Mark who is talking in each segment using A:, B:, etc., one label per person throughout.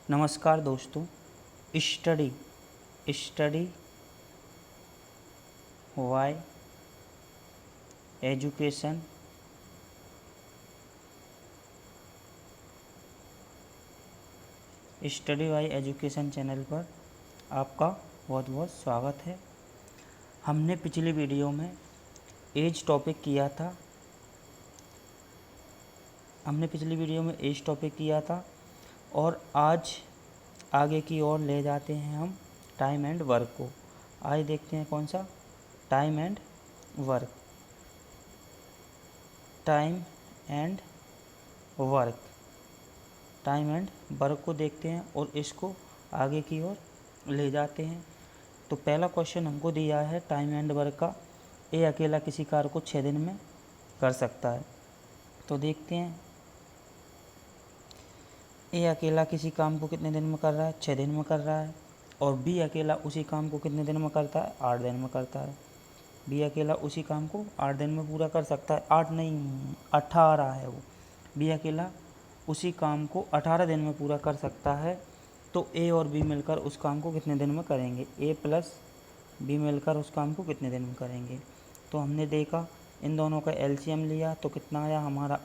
A: नमस्कार दोस्तों। Study study Y education channel पर आपका बहुत बहुत स्वागत है। हमने पिछली वीडियो में एज टॉपिक किया था और आज आगे की ओर ले जाते हैं हम टाइम एंड वर्क को। आज देखते हैं कौन सा, time and work. Time and work को देखते हैं और इसको आगे की ओर ले जाते हैं। तो पहला क्वेश्चन हमको दिया है टाइम एंड वर्क का, ए अकेला किसी कार्य को 6 दिन में कर सकता है। तो देखते हैं ए अकेला किसी काम को कितने दिन में कर रहा है, 6 दिन में कर रहा है। और बी अकेला उसी काम को कितने दिन में करता है, 8 दिन में करता है। बी अकेला उसी काम को 8 दिन में पूरा कर सकता है, 8 नहीं 18 है वो। बी अकेला उसी काम को 18 दिन में पूरा कर सकता है। तो ए और बी मिलकर उस काम को कितने दिन में करेंगे, ए प्लस बी मिलकर उस काम को कितने दिन में करेंगे। तो हमने देखा इन दोनों का एलसीएम लिया तो कितना आया हमारा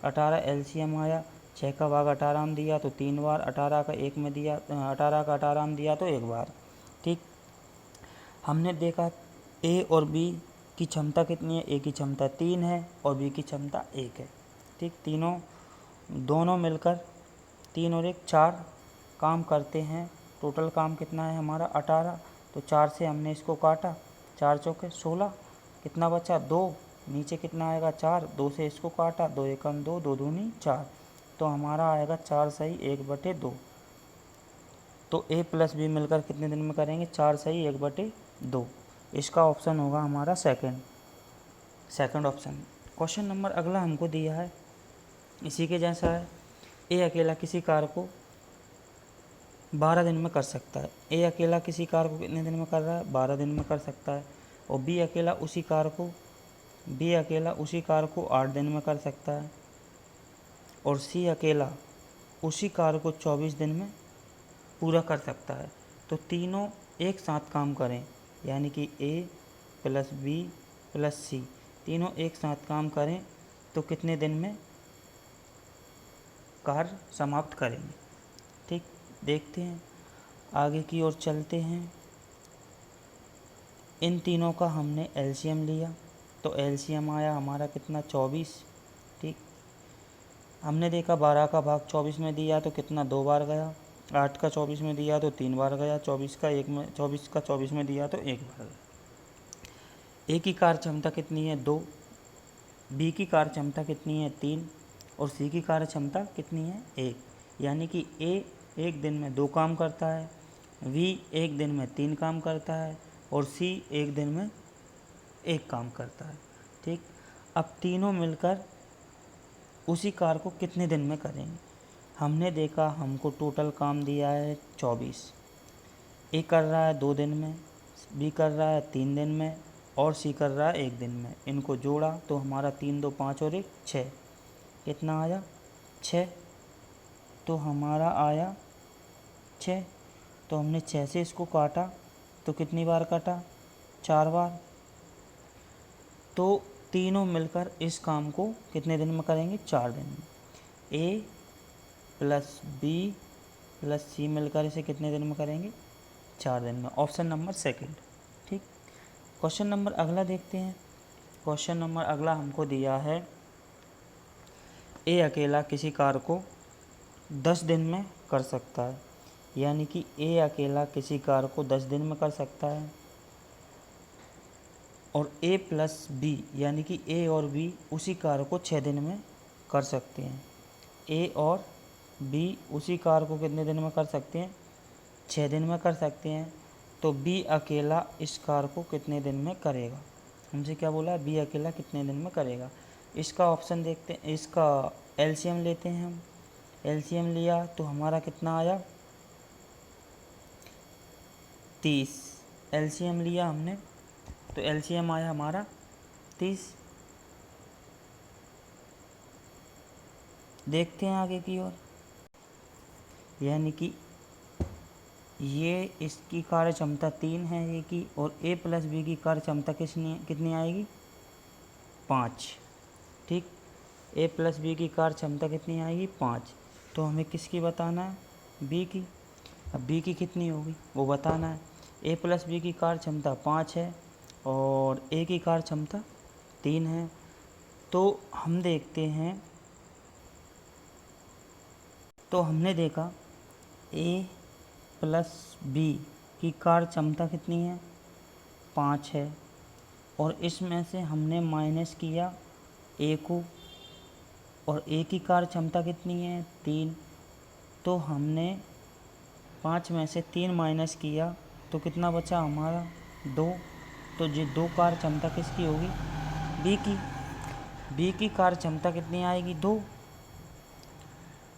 A: 18 एलसीएम आया। 6 का भाग 18 में दिया तो 3 बार, 18 का 1 में दिया, 18 का 18 में दिया तो 1 बार। ठीक, हमने देखा ए और बी की क्षमता कितनी है, ए की क्षमता 3 है और बी की क्षमता 1 है। ठीक, दोनों मिलकर 3 और 1 4 काम करते हैं। टोटल काम कितना है हमारा 18। तो 4 से हमने इसको काटा, 4 चौके 16, कितना बचा 2, नीचे कितना आएगा 4, 2 से इसको काटा, 2 एकम 2, 2 दूनी 4। तो हमारा आएगा 4 सही 1/2। तो ए प्लस बी मिलकर कितने दिन में करेंगे, 4 सही 1/2। इसका ऑप्शन होगा हमारा सेकंड ऑप्शन। क्वेश्चन नंबर अगला हमको दिया है, इसी के जैसा है। ए अकेला किसी कार्य को 12 दिन में कर सकता है। ए अकेला किसी कार्य को कितने दिन में कर रहा है, 12 दिन में कर सकता है। और बी अकेला उसी कार्य को 8 दिन में कर सकता है। और सी अकेला उसी कार्य को 24 दिन में पूरा कर सकता है। तो तीनों एक साथ काम करें, यानी कि ए प्लस बी प्लस सी तीनों एक साथ काम करें तो कितने दिन में कार्य समाप्त करेंगे। ठीक, देखते हैं आगे की ओर चलते हैं। इन तीनों का हमने एलसीएम लिया तो एलसीएम आया हमारा कितना 24। ठीक, हमने देखा 12 का भाग 24 में दिया तो कितना 2 बार गया, 8 का 24 में दिया तो 3 बार गया, 24 का 24 में दिया तो 1 बार गया। ए की कार्य क्षमता कितनी है 2, बी की कार्य क्षमता कितनी है 3 और सी की कार्य क्षमता कितनी है 1। यानी कि ए 1 दिन में 2 काम करता है, बी 1 दिन में 3 काम करता है और सी 1 दिन में 1 काम करता है। ठीक, अब तीनों मिलकर उसी कार्य को कितने दिन में करेंगे। हमने देखा हमको टोटल काम दिया है 24। ए कर रहा है 2 दिन में, बी कर रहा है 3 दिन में और सी कर रहा है 1 दिन में। इनको जोड़ा तो हमारा 3 2 5 और 1 6, कितना आया 6। तो हमारा आया 6। तो हमने 6 से इसको काटा तो कितनी बार काटा, 4 बार। तो तीनों मिलकर इस काम को कितने दिन में करेंगे, 4 दिन में। ए प्लस बी प्लस सी मिलकर इसे कितने दिन में करेंगे, 4 दिन में। Option number second. ठीक, क्वेश्चन नंबर अगला देखते हैं। क्वेश्चन नंबर अगला हमको दिया है, ए अकेला किसी कार्य को 10 दिन में कर सकता है। यानी कि ए अकेला किसी कार्य को 10 दिन में कर सकता है और ए प्लस बी यानी कि ए और बी उसी कार्य को 6 दिन में कर सकते हैं। ए और बी उसी कार्य को कितने दिन में कर सकते हैं, 6 दिन में कर सकते हैं। तो बी अकेला इस कार्य को कितने दिन में करेगा। हमसे क्या बोला, बी अकेला कितने दिन में करेगा। इसका ऑप्शन देखते हैं, इसका एलसीएम लेते हैं हम। एलसीएम लिया तो हमारा कितना आया 30। एलसीएम लिया हमने तो एलसीएम आया हमारा 30। देखते हैं आगे की ओर। यानी कि ये इसकी कार्य क्षमता 3 है ये की, और ए प्लस बी की कार्य क्षमता कितनी आएगी 5। ठीक, ए प्लस बी की कार्य क्षमता कितनी आएगी 5। तो हमें किसकी बताना है बी की। अब बी की कितनी होगी वो बताना है। ए प्लस बी की कार्य क्षमता 5 है और ए की कार्य क्षमता 3 है। तो हम देखते हैं, तो हमने देखा ए प्लस बी की कार्य क्षमता कितनी है 5 है, और इसमें से हमने माइनस किया ए को, और ए की कार्य क्षमता कितनी है 3। तो हमने 5 में से 3 माइनस किया तो कितना बचा हमारा 2। तो ये 2 कार्य क्षमता किसकी होगी बी की। बी की कार्य क्षमता कितनी आएगी 2।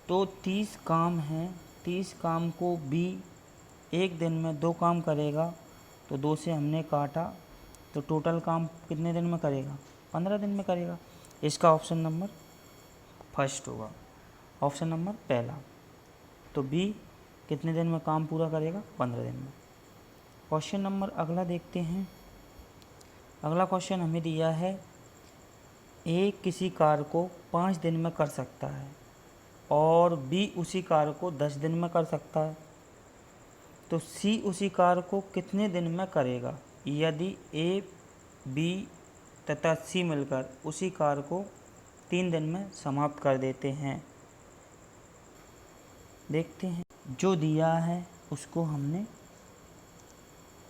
A: तो 30 काम हैं, 30 काम को बी एक दिन में 2 काम करेगा, तो 2 से हमने काटा, तो टोटल काम कितने दिन में करेगा 15 दिन में करेगा। इसका ऑप्शन नंबर फर्स्ट होगा, ऑप्शन नंबर पहला। तो बी कितने दिन में काम पूरा करेगा 15 दिन में। क्वेश्चन नंबर अगला देखते हैं। अगला क्वेश्चन हमें दिया है ए किसी कार्य को 5 दिन में कर सकता है और बी उसी कार्य को 10 दिन में कर सकता है, तो सी उसी कार्य को कितने दिन में करेगा यदि ए बी तथा सी मिलकर उसी कार्य को 3 दिन में समाप्त कर देते हैं। देखते हैं, जो दिया है उसको हमने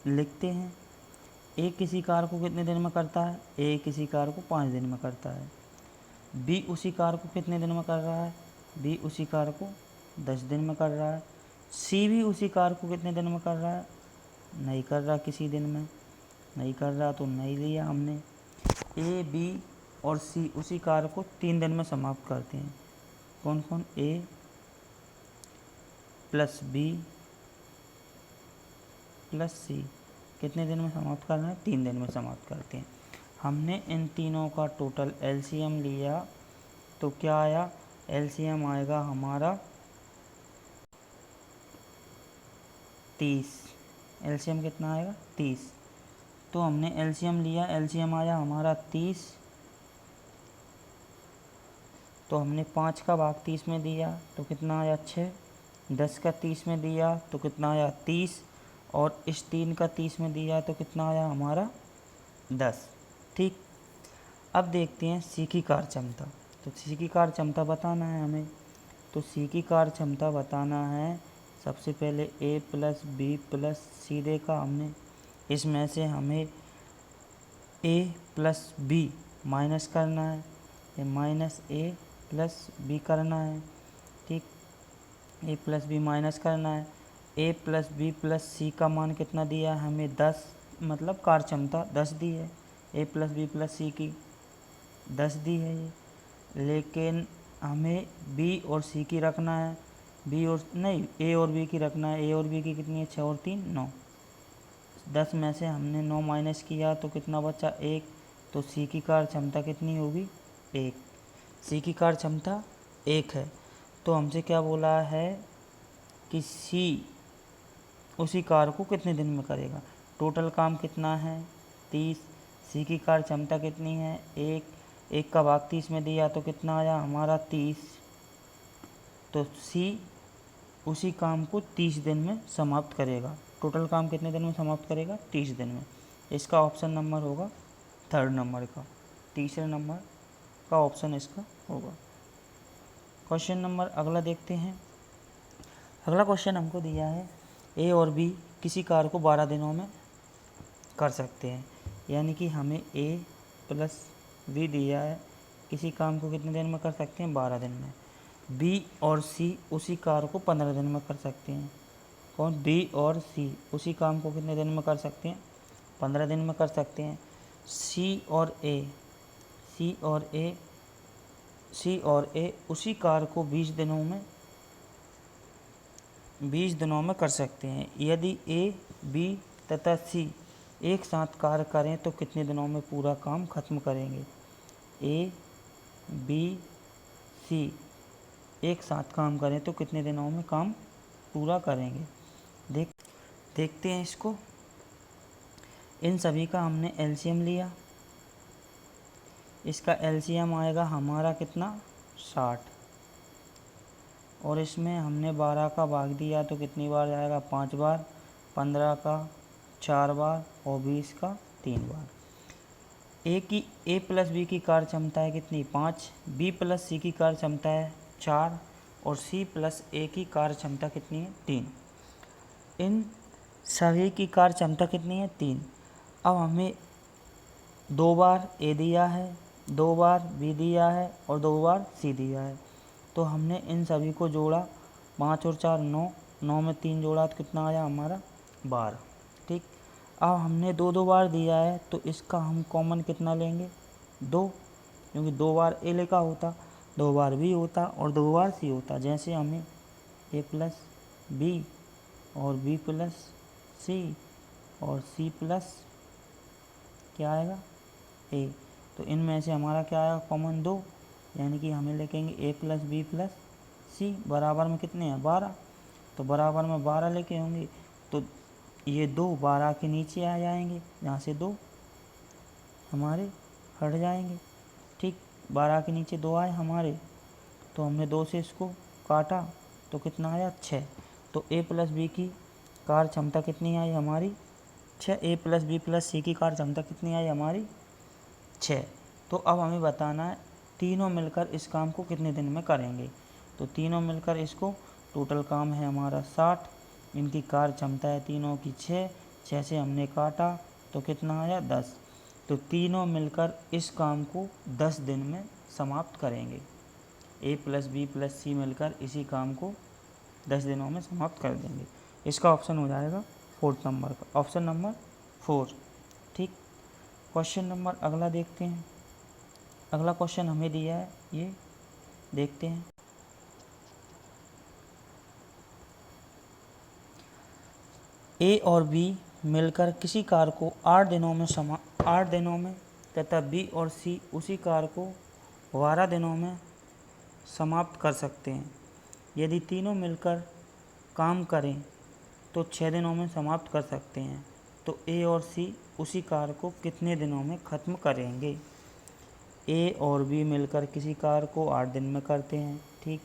A: लिखते हैं। ए किसी कार्य को कितने दिन में करता है, ए किसी कार्य को 5 दिन में करता है। बी उसी कार्य को कितने दिन में कर रहा है, बी उसी कार्य को 10 दिन में कर रहा है। सी भी उसी कार्य को कितने दिन में कर रहा है, नहीं कर रहा, किसी दिन में नहीं कर रहा, तो नहीं लिया हमने। ए बी और सी उसी कार्य को 3 दिन में समाप्त करते हैं। कौन कौन, ए प्लस बी प्लस सी कितने दिन में समाप्त करना है 3 दिन में समाप्त करते हैं। हमने इन तीनों का टोटल एलसीएम लिया, तो क्या आया, एलसीएम आएगा हमारा 30। एलसीएम कितना आएगा 30। तो हमने एलसीएम लिया, एलसीएम आया हमारा 30। तो हमने 5 का भाग 30 में दिया तो कितना आया 6। 10 का 30 में दिया तो कितना आया 30, और इस 3 का 30 में दिया तो कितना आया हमारा 10। ठीक, अब देखते हैं सी की कार्य क्षमता। तो सी की कार्य क्षमता बताना है हमें। तो सी की कार्य क्षमता बताना है, सबसे पहले ए प्लस बी प्लस सी देखा हमने, इसमें से हमें ए प्लस बी माइनस करना है, ये माइनस ए प्लस बी करना है। ठीक, ए प्लस बी माइनस करना है। ए प्लस बी प्लस सी का मान कितना दिया है हमें 10, मतलब कार्य क्षमता 10 दी है। ए प्लस बी प्लस सी की 10 दी है ये, लेकिन हमें बी और सी की रखना है, बी और नहीं ए और बी की रखना है। ए और बी की कितनी है 6 और 3 9। 10 में से हमने 9 माइनस किया तो कितना बचा 1। तो सी की कार्य क्षमता कितनी होगी 1। सी की कार्य क्षमता 1 है। तो हमसे क्या बोला है कि सी उसी कार्य को कितने दिन में करेगा। टोटल काम कितना है 30। सी की कार्य क्षमता कितनी है 1 का भाग 30 में दिया तो कितना आया हमारा 30। तो सी उसी काम को 30 दिन में समाप्त करेगा। टोटल काम कितने दिन में समाप्त करेगा 30 दिन में। इसका ऑप्शन नंबर होगा 3rd नंबर का, तीसरे नंबर का ऑप्शन इसका होगा। क्वेश्चन नंबर अगला देखते हैं। अगला क्वेश्चन हमको दिया है ए और बी किसी कार्य को 12 दिनों में कर सकते हैं, यानी कि हमें ए प्लस बी दिया है, किसी काम को कितने दिन में कर सकते हैं 12 दिन में। बी और सी उसी कार्य को 15 दिन में कर सकते हैं। कौन, बी और सी उसी काम को कितने दिन में कर सकते हैं 15 दिन में कर सकते हैं। सी और ए उसी कार्य को 20 दिनों में कर सकते हैं। यदि ए बी तथा सी एक साथ कार्य करें तो कितने दिनों में पूरा काम खत्म करेंगे। ए बी सी एक साथ काम करें तो कितने दिनों में काम पूरा करेंगे। देखते हैं इसको। इन सभी का हमने एलसीएम लिया, इसका एलसीएम आएगा हमारा कितना 60, और इसमें हमने 12 का भाग दिया तो कितनी बार जाएगा 5 बार, 15 का 4 बार और 20 का 3 बार। ए प्लस बी की कार्य क्षमता है कितनी 5, बी प्लस सी की कार्य क्षमता है 4 और सी प्लस ए की कार्य क्षमता कितनी है 3। इन सभी की कार्य क्षमता कितनी है 3। अब हमें 2 बार ए दिया है, 2 बार बी दिया है और 2 बार सी दिया है, तो हमने इन सभी को जोड़ा, 5 और 4 9, 9 में 3 जोड़ा तो कितना आया हमारा 12। ठीक, अब हमने 2 बार दिया है तो इसका हम कॉमन कितना लेंगे 2, क्योंकि 2 बार ए लिखा होता, 2 बार बी होता और 2 बार सी होता। जैसे हमें ए प्लस बी और बी प्लस सी और सी प्लस क्या आएगा ए, तो इनमें से हमारा क्या आएगा कॉमन 2, यानी कि हमें लिखेंगे ए प्लस बी प्लस सी बराबर में कितने हैं 12, तो बराबर में 12 लेके होंगे, तो ये 2 12 के नीचे आ जाएंगे, यहाँ से 2 हमारे हट जाएंगे। ठीक, 12 के नीचे 2 आए हमारे, तो हमने 2 से इसको काटा तो कितना आया 6। तो ए प्लस बी की कार्य क्षमता कितनी आई हमारी 6, ए प्लस बी प्लस सी की कार्य क्षमता कितनी आई हमारी 6। तो अब हमें बताना है तीनों मिलकर इस काम को कितने दिन में करेंगे। तो तीनों मिलकर इसको, टोटल काम है हमारा 60, इनकी कार्य क्षमता है तीनों की 6 से हमने काटा तो कितना आया 10। तो तीनों मिलकर इस काम को 10 दिन में समाप्त करेंगे। ए प्लस बी प्लस सी मिलकर इसी काम को 10 दिनों में समाप्त कर देंगे। इसका ऑप्शन हो जाएगा 4 नंबर का, ऑप्शन नंबर 4। ठीक, क्वेश्चन नंबर अगला देखते हैं। अगला क्वेश्चन हमें दिया है, ये देखते हैं। ए और बी मिलकर किसी कार्य को 8 दिनों में तथा बी और सी उसी कार्य को 12 दिनों में समाप्त कर सकते हैं। यदि तीनों मिलकर काम करें तो 6 दिनों में समाप्त कर सकते हैं। तो ए और सी उसी कार्य को कितने दिनों में ख़त्म करेंगे। ए और बी मिलकर किसी कार्य को 8 दिन में करते हैं। ठीक,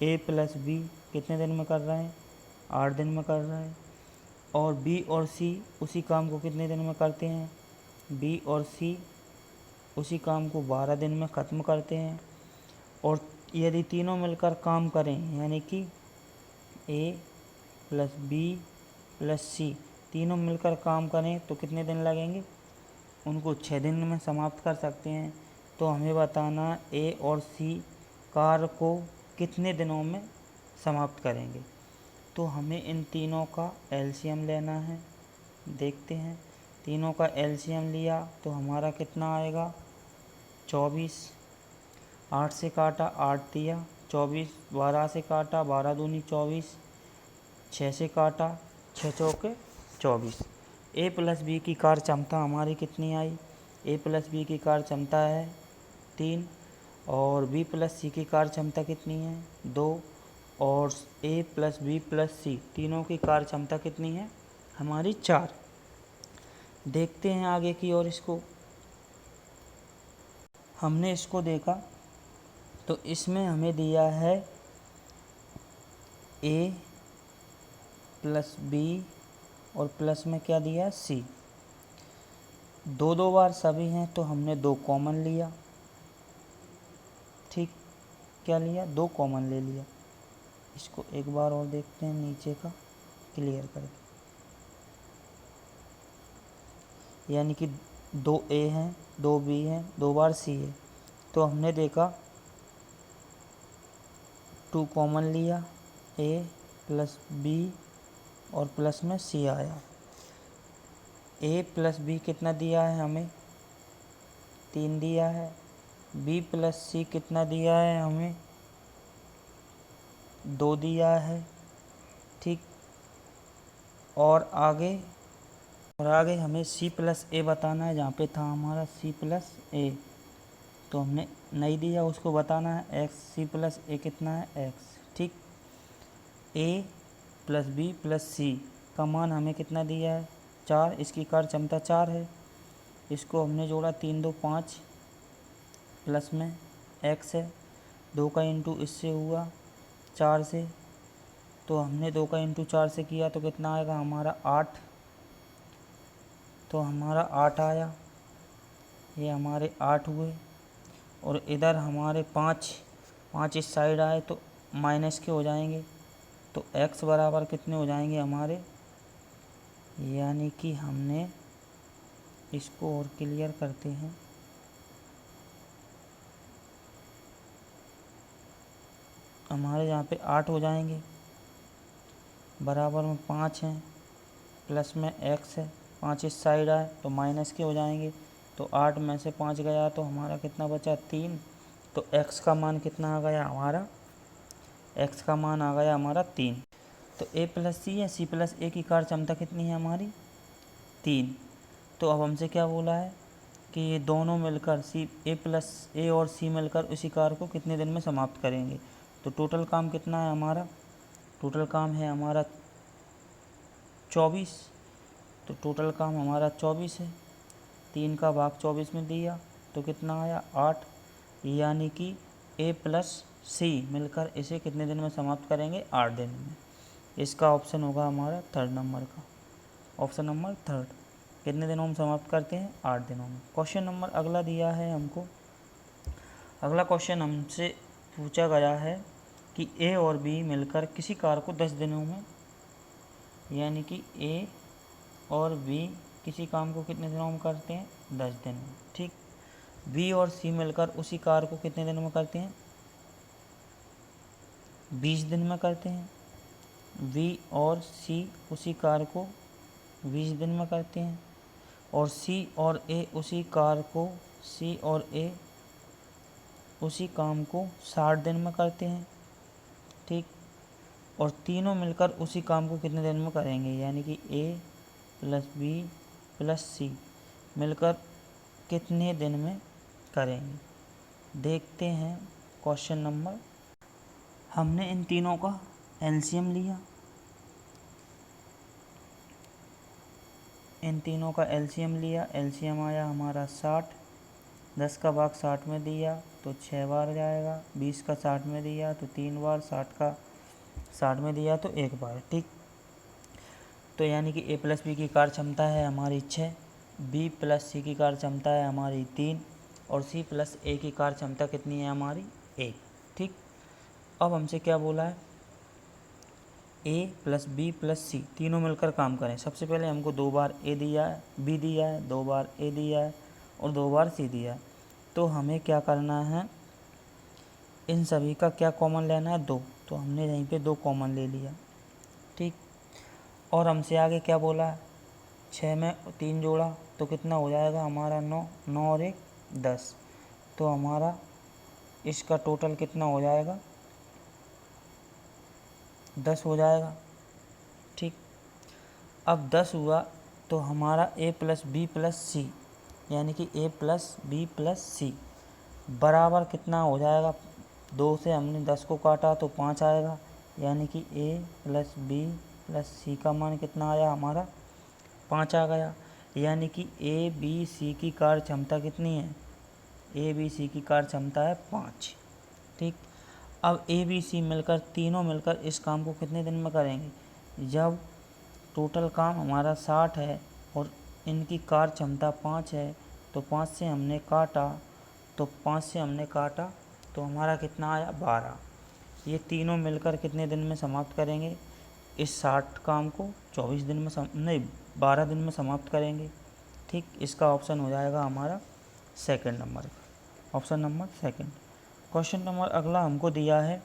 A: ए प्लस बी कितने दिन में कर रहे हैं 8 दिन में कर रहे हैं, और बी और सी उसी काम को कितने दिन में करते हैं, बी और सी उसी काम को 12 दिन में ख़त्म करते हैं। और यदि तीनों मिलकर काम करें, यानी कि ए प्लस बी प्लस सी तीनों मिलकर काम करें तो कितने दिन लगेंगे, उनको 6 दिन में समाप्त कर सकते हैं। तो हमें बताना ए और सी कार्य को कितने दिनों में समाप्त करेंगे। तो हमें इन तीनों का एलसीएम लेना है। देखते हैं, तीनों का एलसीएम लिया तो हमारा कितना आएगा 24, 8 से काटा 8 दिया 24, 12 से काटा 12 दूनी 24, 6 से काटा 6 चौके 24। ए प्लस बी की कार्य क्षमता हमारी कितनी आई, ए प्लस बी की कार्य क्षमता है 3, और बी प्लस सी की कार्य क्षमता कितनी है 2, और ए प्लस बी प्लस सी तीनों की कार्य क्षमता कितनी है हमारी 4। देखते हैं आगे की ओर। इसको हमने इसको देखा तो इसमें हमें दिया है ए प्लस बी और प्लस में क्या दिया सी। 2 बार सभी हैं तो हमने 2 कॉमन लिया। ठीक, क्या लिया 2 कॉमन ले लिया। इसको एक बार और देखते हैं नीचे का क्लियर करके, यानी कि 2 ए हैं 2 बी हैं 2 बार सी है, तो हमने देखा 2 कॉमन लिया, ए प्लस बी और प्लस में सी आया। ए प्लस बी कितना दिया है हमें 3 दिया है, बी प्लस सी कितना दिया है हमें 2 दिया है। ठीक, और आगे हमें सी प्लस ए बताना है, जहाँ पे था हमारा सी प्लस ए, तो हमने नहीं दिया उसको बताना है एक्स, सी प्लस ए कितना है एक्स। ठीक, ए प्लस बी प्लस सी का मान हमें कितना दिया है 4, इसकी कार्य क्षमता 4 है। इसको हमने जोड़ा 3 2 5 प्लस में x है, 2 का इंटू इससे हुआ 4 से, तो हमने 2 का इंटू 4 से किया तो कितना आएगा हमारा 8, तो हमारा 8 आया, ये हमारे 8 हुए। और इधर हमारे 5 इस साइड आए तो माइनस के हो जाएंगे, तो x बराबर कितने हो जाएंगे हमारे, यानी कि हमने इसको और क्लियर करते हैं। हमारे यहाँ पे 8 हो जाएंगे, बराबर में 5 हैं, प्लस में x है, 5 इस साइड आए तो माइनस के हो जाएंगे, तो 8 में से 5 गया तो हमारा कितना बचा 3, तो x का मान कितना आ गया हमारा, x का मान आ गया हमारा 3। तो a प्लस सी या c प्लस ए की कार्य क्षमता कितनी है हमारी 3। तो अब हमसे क्या बोला है कि ये दोनों मिलकर ए और सी मिलकर उसी कार्य को कितने दिन में समाप्त करेंगे। तो टोटल काम कितना है हमारा, टोटल काम है हमारा 24, तो टोटल काम हमारा 24 है। 3 का भाग 24 में दिया तो कितना आया 8, यानी कि ए प्लस सी मिलकर इसे कितने दिन में समाप्त करेंगे 8 दिन में। इसका ऑप्शन होगा हमारा 3rd नंबर का, ऑप्शन नंबर 3rd। कितने दिनों में समाप्त करते हैं 8 दिनों में। क्वेश्चन नंबर अगला दिया है हमको, अगला क्वेश्चन हमसे पूछा गया है कि ए और बी मिलकर किसी कार्य को 10 दिनों में, यानी कि ए और बी किसी काम को कितने दिनों में करते हैं 10 दिन में, ठीक। बी और सी मिलकर उसी कार्य को कितने दिन में करते हैं 20 दिन में करते हैं। बी और सी उसी कार्य को 20 दिन में करते हैं, और सी और ए उसी काम को 60 दिन में करते हैं, ठीक। और तीनों मिलकर उसी काम को कितने दिन में करेंगे, यानी कि ए प्लस बी प्लस सी मिलकर कितने दिन में करेंगे। देखते हैं क्वेश्चन नंबर, हमने इन तीनों का एलसीएम लिया, एलसीएम आया हमारा 60, 10 का भाग 60 में दिया तो 6 बार जाएगा, 20 का 60 में दिया तो 3 बार, 60 का 60 में दिया तो 1 बार, ठीक। तो यानी कि ए प्लस बी की कार्य क्षमता है हमारी 6, बी प्लस सी की कार्य क्षमता है हमारी 3, और सी प्लस ए की कार्य क्षमता कितनी है हमारी 1, ठीक। अब हमसे क्या बोला है, ए प्लस बी प्लस सी तीनों मिलकर काम करें। सबसे पहले हमको 2 बार ए दिया है, बी दिया है, 2 बार ए दिया है और 2 बार सी दिया है। तो हमें क्या करना है, इन सभी का क्या कॉमन लेना है 2, तो हमने यहीं पे 2 कॉमन ले लिया, ठीक। और हमसे आगे क्या बोला है, 6 में 3 जोड़ा तो कितना हो जाएगा हमारा 9, 9 और 1 10, तो हमारा इसका टोटल कितना हो जाएगा 10 हो जाएगा, ठीक। अब 10 हुआ तो हमारा ए प्लस बी प्लस सी, यानी कि ए प्लस बी प्लस सी बराबर कितना हो जाएगा, 2 से हमने 10 को काटा तो 5 आएगा, यानी कि ए प्लस बी प्लस सी का मान कितना आया हमारा 5 आ गया। यानी कि ए बी सी की कार्य क्षमता कितनी है, ए बी सी की कार्य क्षमता है 5, ठीक। अब ए बी सी मिलकर तीनों मिलकर इस काम को कितने दिन में करेंगे, जब टोटल काम हमारा 60 है और इनकी कार्य क्षमता 5 है, तो 5 से हमने काटा तो हमारा कितना आया 12। ये तीनों मिलकर कितने दिन में समाप्त करेंगे, इस 60 काम को 24 दिन में 12 दिन में समाप्त करेंगे, ठीक। इसका ऑप्शन हो जाएगा हमारा 2nd नंबर का, option number 2nd। Question number अगला हमको दिया है,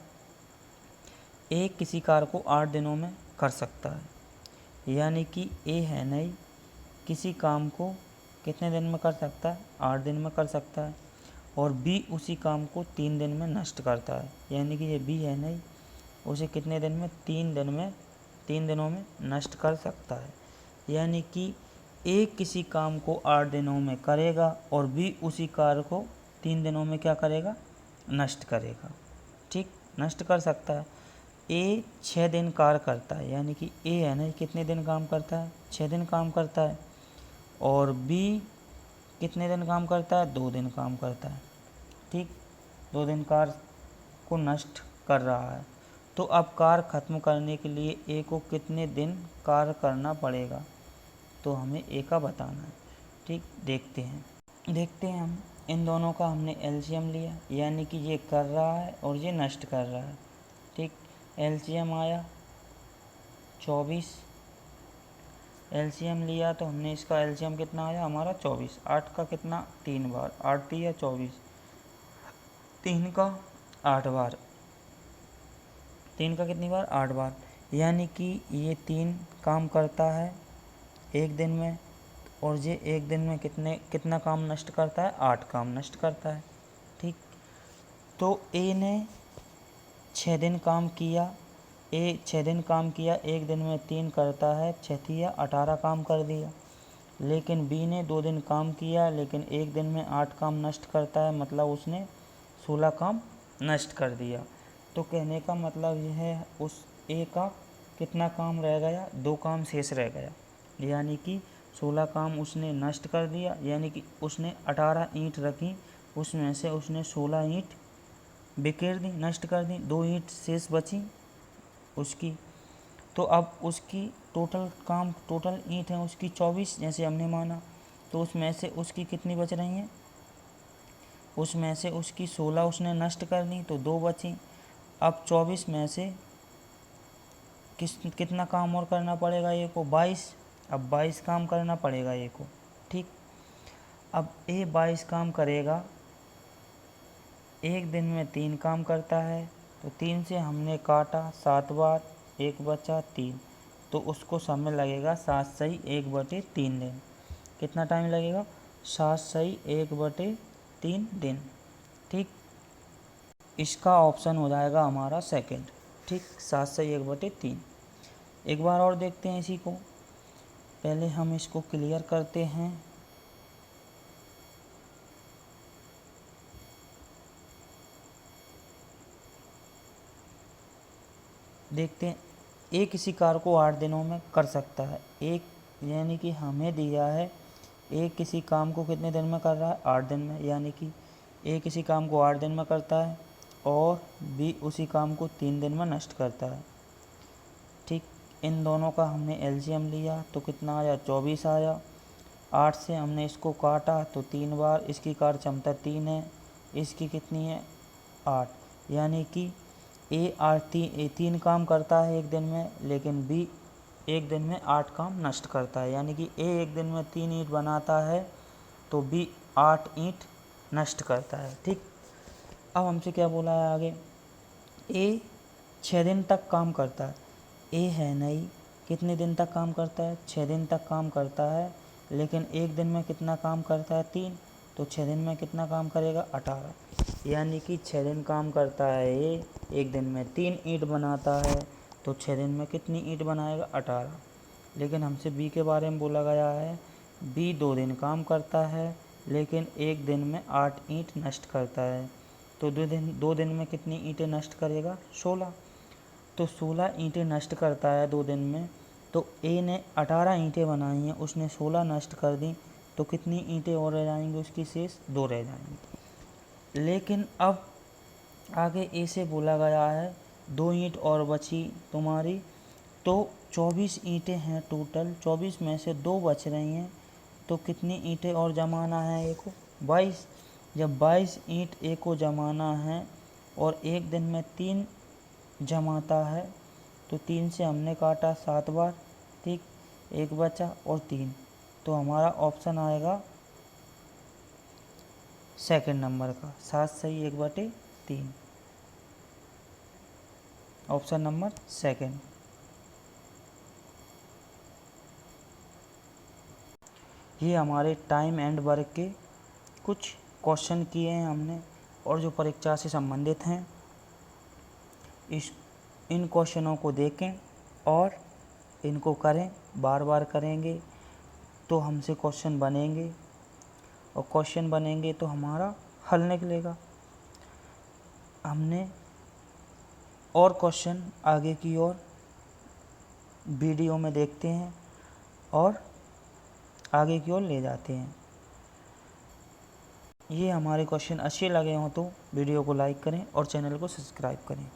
A: ए किसी कार्य को 8 दिनों में कर सकता है, यानी कि ए है नहीं, किसी काम को कितने दिन में कर सकता है 8 दिन में कर सकता है, और बी उसी काम को 3 दिन में नष्ट करता है, यानी कि ये बी है नहीं, उसे कितने दिन में 3 दिनों में नष्ट कर सकता है। यानी कि ए किसी काम को 8 दिनों में करेगा और बी उसी कार्य को 3 दिनों में क्या करेगा नष्ट करेगा, ठीक, नष्ट कर सकता है। ए 6 दिन कार्य करता है, यानी कि ए है ना कितने दिन काम करता है, 6 दिन काम करता है। और बी कितने दिन काम करता है, 2 दिन काम करता है। ठीक, 2 दिन कार्य को नष्ट कर रहा है। तो अब कार्य खत्म करने के लिए ए को कितने दिन कार्य करना पड़ेगा, तो हमें ए का बताना है। ठीक, देखते हैं हम इन दोनों का हमने एलसीएम लिया, यानी कि ये कर रहा है और ये नष्ट कर रहा है। ठीक, एलसीएम आया 24, एलसीएम लिया तो हमने इसका एलसीएम कितना आया हमारा 24। 8 का कितना 3 बार, 8 दिया 24, 3 का 8 बार, 3 का कितनी बार 8 बार, यानी कि ये 3 काम करता है एक दिन में, और ये एक दिन में कितना काम नष्ट करता है, 8 काम नष्ट करता है। ठीक, तो ए ने 6 दिन काम किया, ए 6 दिन काम किया, एक दिन में 3 करता है, 6 या 18 काम कर दिया। लेकिन बी ने 2 दिन काम किया, लेकिन एक दिन में 8 काम नष्ट करता है, मतलब उसने 16 काम नष्ट कर दिया। तो कहने का मतलब यह है उस ए का कितना काम रह गया, 2 काम शेष रह गया, यानी कि 16 काम उसने नष्ट कर दिया, यानी कि उसने 18 ईंट रखी, उसमें से उसने 16 ईंट बिखेर दी, नष्ट कर दी, 2 ईंट शेष बची उसकी। तो अब उसकी टोटल ईंट है उसकी 24 जैसे हमने माना, तो उसमें से उसकी कितनी बच रही हैं, उसमें से उसकी 16 उसने नष्ट कर दी तो 2 बची। अब 24 में से कितना काम और करना पड़ेगा ये को, 22। अब 22 काम करना पड़ेगा ये को। ठीक, अब ए 22 काम करेगा, एक दिन में 3 काम करता है, तो 3 से हमने काटा 7 बार, 1 बचा 3, तो उसको समय लगेगा 7 सही 1/3 दिन। कितना टाइम लगेगा, 7 सही 1/3 दिन। ठीक, इसका ऑप्शन हो जाएगा हमारा सेकंड। ठीक, 7 सही 1/3। एक बार और देखते हैं इसी को, पहले हम इसको क्लियर करते हैं। देखते हैं, एक किसी कार्य को 8 दिनों में कर सकता है, एक यानी कि हमें दिया है एक किसी काम को कितने दिन में कर रहा है, 8 दिन में, यानी कि ए किसी काम को 8 दिन में करता है और बी उसी काम को 3 दिन में नष्ट करता है। ठीक, इन दोनों का हमने एलसीएम लिया तो कितना आया, 24 आया। 8 से हमने इसको काटा तो 3 बार, इसकी कार्य क्षमता 3 है, इसकी कितनी है 8, यानी कि ए 3 काम करता है एक दिन में, लेकिन बी एक दिन में 8 काम नष्ट करता है, यानी कि ए एक दिन में 3 ईंट बनाता है तो बी 8 ईंट नष्ट करता है। ठीक, अब हमसे क्या बोला है आगे, ए 6 दिन तक काम करता है, ए है नहीं, कितने दिन तक काम करता है, 6 दिन तक काम करता है, लेकिन एक दिन में कितना काम करता है 3, तो 6 दिन में कितना काम करेगा 18, यानी कि 6 दिन काम करता है ये, एक दिन में 3 ईंट बनाता है, तो 6 दिन में कितनी ईंट बनाएगा 18। लेकिन हमसे बी के बारे में बोला गया है, बी 2 दिन काम करता है, लेकिन एक दिन में 8 ईंट नष्ट करता है, तो 2 दिन में कितनी ईंटें नष्ट करेगा 16, तो 16 ईंटें नष्ट करता है 2 दिन में। तो ए ने 18 ईंटें बनाई हैं, उसने 16 नष्ट कर दी, तो कितनी ईंटें और रह जाएंगी उसकी, शेष 2 रह जाएंगी। लेकिन अब आगे ए से बोला गया है 2 ईंट और बची तुम्हारी, तो 24 ईंटें हैं टोटल, 24 में से 2 बच रही हैं, तो कितनी ईंटें और जमाना है ए को, 22। जब 22 ईंट ए को जमाना है और एक दिन में 3 जमाता है, तो 3 से हमने काटा 7 बार, ठीक, 1 बचा और 3, तो हमारा ऑप्शन आएगा सेकंड नंबर का, 7 सही 1/3, ऑप्शन नंबर सेकंड। ये हमारे टाइम एंड वर्क के कुछ क्वेश्चन किए हैं हमने, और जो परीक्षा से संबंधित हैं, इन क्वेश्चनों को देखें और इनको करें, बार बार करेंगे तो हमसे क्वेश्चन बनेंगे, और क्वेश्चन बनेंगे तो हमारा हल निकलेगा। हमने और क्वेश्चन आगे की ओर वीडियो में देखते हैं और आगे की ओर ले जाते हैं। ये हमारे क्वेश्चन अच्छे लगे हों तो वीडियो को लाइक करें और चैनल को सब्सक्राइब करें।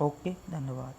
A: ओके, धन्यवाद।